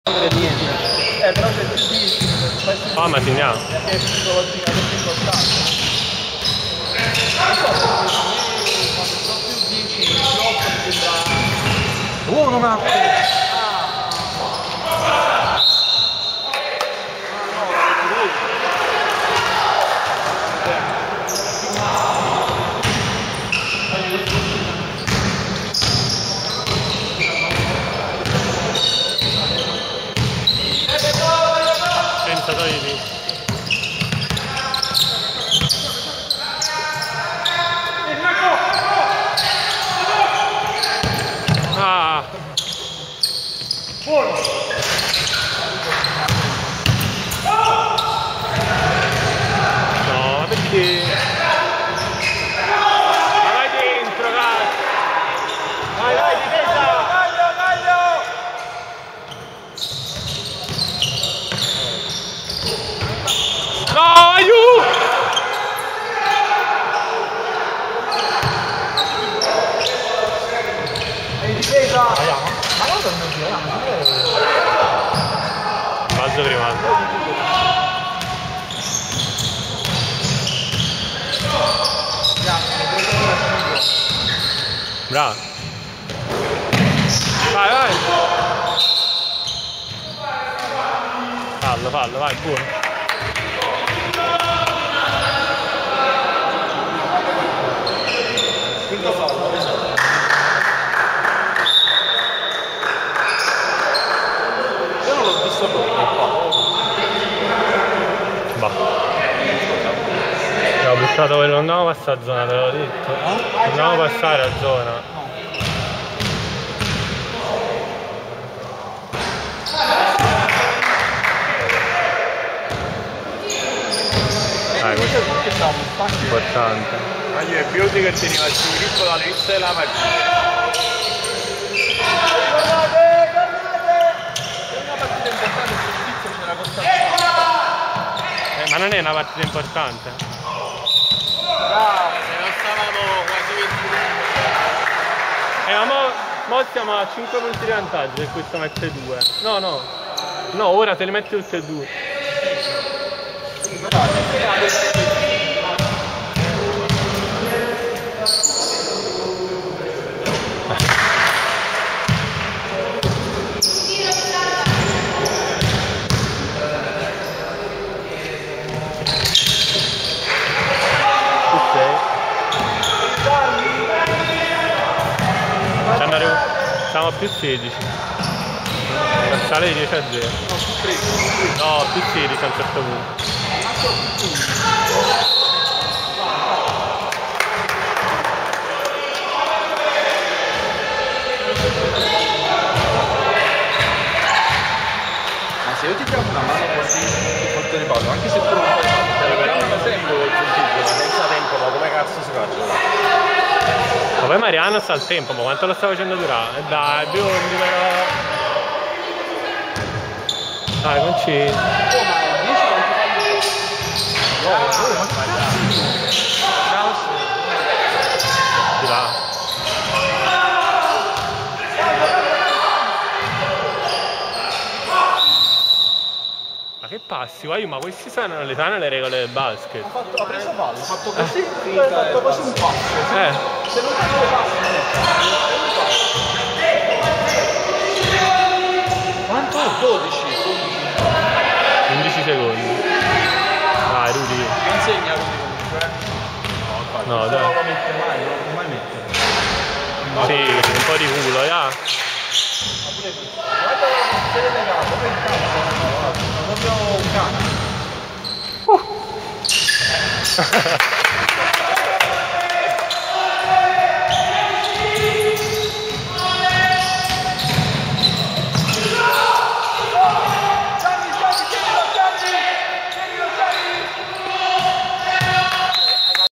niente. Però se tu dici, ah, ma finiamo. è psicologicamente importante. Quando sono più 10, più 8 mi sembra... non ha... Ah! No, perché? Ma vai dentro, cazzo! Vai, difesa! No, aiuto! Ma non balzo prima. Bravo. Vai. Fallo, vai, buono. Io non l'ho visto proprio qua. Bah. Abbiamo buttato quello, non andiamo a passare a zona, te l'avevo detto. Andiamo a passare a zona. Questo è importante. Ma io è Bioti che teneva il grifo dalla lista della partita. È una partita importante, il servizio ce l'ha costato. Ma non è una partita importante. Bravo, se non stavamo quasi 20 minuti. Mo siamo a 5 punti di vantaggio se questo mette 2. No, ora te li metti tutti e due. Siamo a più 16. Sale di 10 a 0. No, più 16 a un certo punto. Ma se io ti chiamo una mano così ti porto le palle, anche se tu non fai parte, però non tempo senza tempo, ma come cazzo si fa? Ma poi Mariano sta al tempo, ma quanto lo sta facendo durare? Dai, biondi però. Dai, non ci. Di là. Ma che passi, guai, ma questi sanno le regole del basket. Ha preso palla, ha fatto così, ha fatto quasi un passo. Se non ti due passi, quanto è? 12. 15 secondi. Dai, Rudy. Insegna Rudy comunque. No, dai. Non lo mette mai, non lo può mai mettere. Sì, un po' di culo, ya. Guarda che legato, poi in campo, proprio un cane.